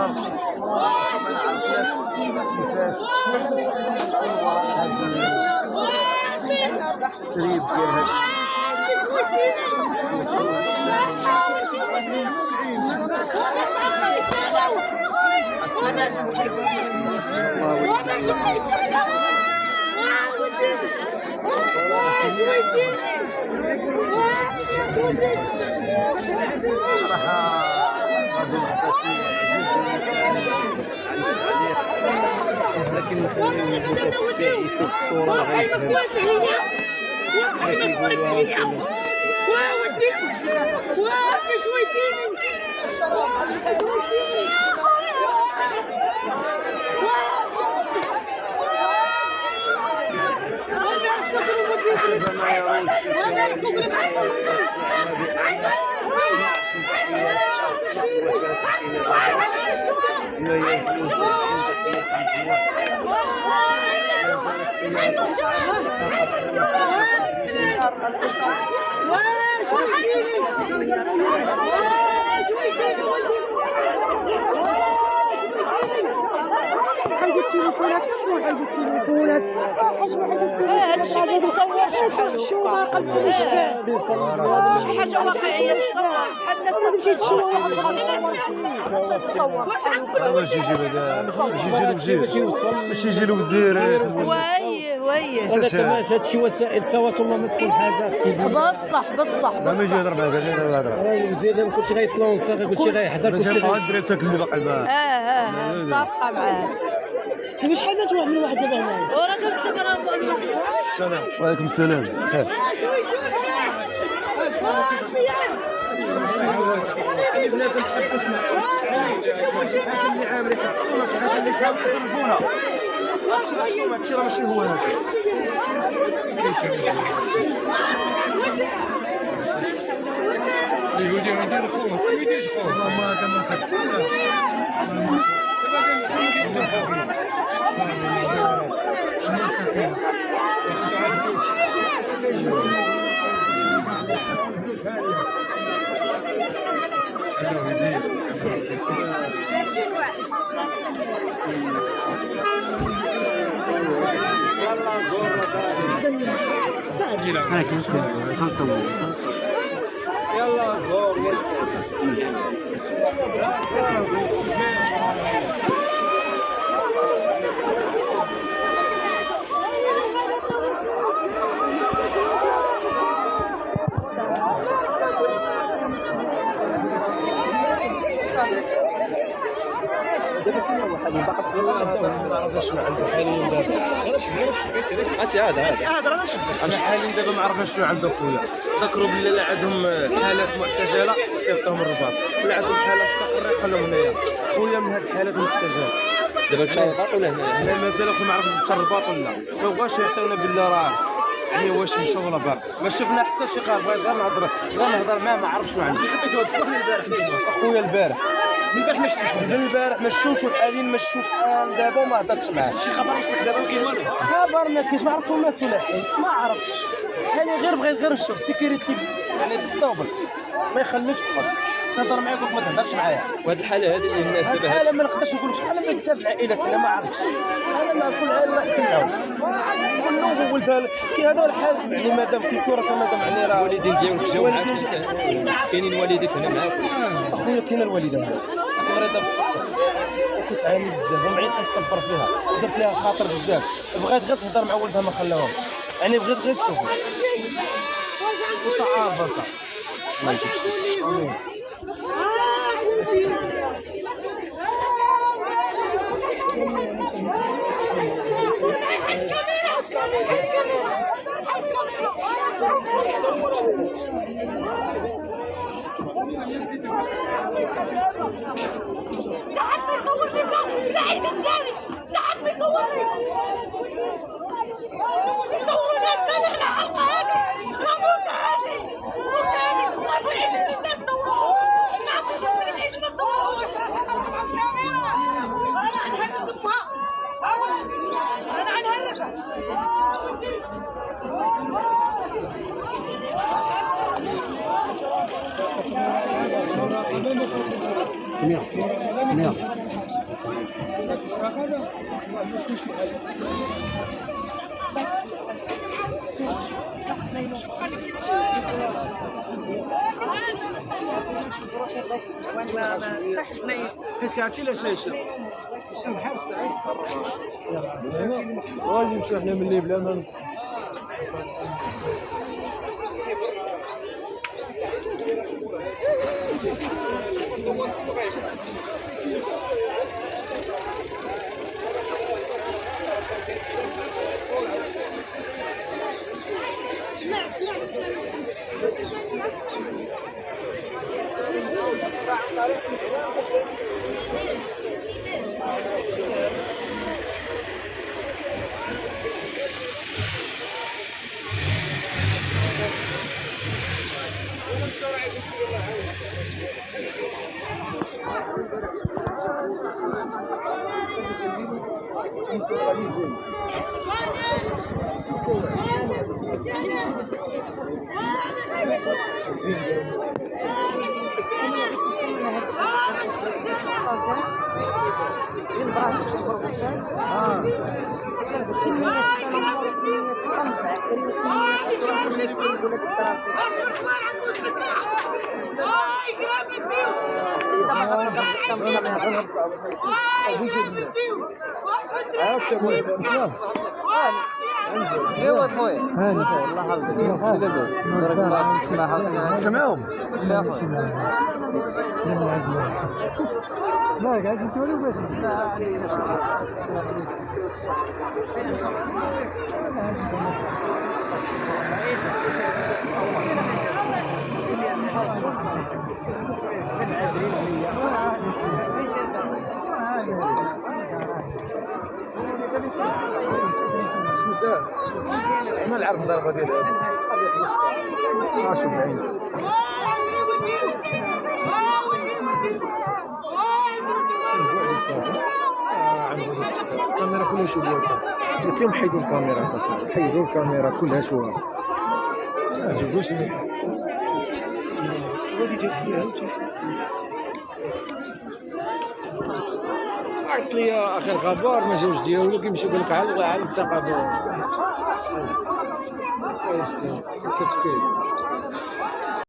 الشهر ما عرفناش كيفاش هذا التسريب ديال لكن المتتبع يشوف الصورة حيد التليفونات، شنو حيد التليفونات؟ هادشي كيتصور شو ما قلت ليش شي حاجه واقعيه تصور بحال الناس مشيت تشوف تصور واش غنقول باش يجي له وزير وي هادشي وسائل التواصل ما تكون حاجه بصح ما يجي يهضر معاك يجي يهضر راهي مزيان كلشي غيطلونسا كلشي غيحضر باش يبقى الدراري تاكل اللي باقي معاه متفقه معاه. شحال مات واحد من واحد دابا هنايا وراه كنت راه السلام وعليكم السلام ماشي هو هذا انا حاليا دابا ما عرفناش شنو عنده خويا. ذكروا باللي لا عندهم حالات محتجله صيفطوهم للرباط ولا عندهم حالات مستقره قالوا هنايا. خويا من هاد الحالات المحتجله دابا مشى الرباط ولا هنا؟ لا مازال ما عرفناش مشى الرباط ولا ما بغاش يعطيونا باللي راه يعني واش مشى ولا باق. ما شفنا حتى شي قال بغيت غير نهضر معاه ما عرفش شنو عنده. حطيتو هاد الصباح البارح اخويا البارح من بعد ما شفتوش من البارح ما شفتوش وحاليا ما شفتوش دابا وما هضرتش معاه. شي خبر وصلك دابا ما كاين والو؟ خبر ما كاينش ما عرفتو مات ولا حي ما عرفتش. حاليا غير بغيت غير نشوف سيكيوريتي يعني بالدوبل ما يخليكش تدخل تهضر معاك وما تهضرش معايا. وهاد الحاله هذه اللي الناس دابا الحاله ما نقدرش نقول لك شحال من حساب العائلات انا ما عرفتش. انا ما كل عائله نحسنهم كلهم ولدها كي هذا الحال يعني مادام كيكون راه مادام يعني راه الوالدين ديالك جاو معاك كاينين والديك هنا معاك؟ اخويا كاينه الوالده هنا مريضه بالسكر وكتعاني بزاف ومعيش كنصبر فيها ودرت لها خاطر بزاف. بغيت غير تهضر مع ولدها ما خلاهمش يعني بغيت غير تشوفها وتعارف صح ما يجيش منيح حيت كعرفتي لا شاشه بحال السعيد غادي نمشيو حنا ملي بلا ما كمية التنمر وكمية القمع وكمية التراث يقول لك الدراسة السيدة ما ايوا خويا الله يحفظك بارك الله فيك ما حاولنا معاهم لا قاعد يسولف بس ما نعرف الضربه ديال هذه 70 الكاميرا كلها شوية قلت لهم حيدوا الكاميرا تصاوير حيدوا الكاميرا كلها شوية ما جبدوش عيط لي اخي الخبار ما جاوش ديالو كيمشي يقول لك على التقابل كتبكي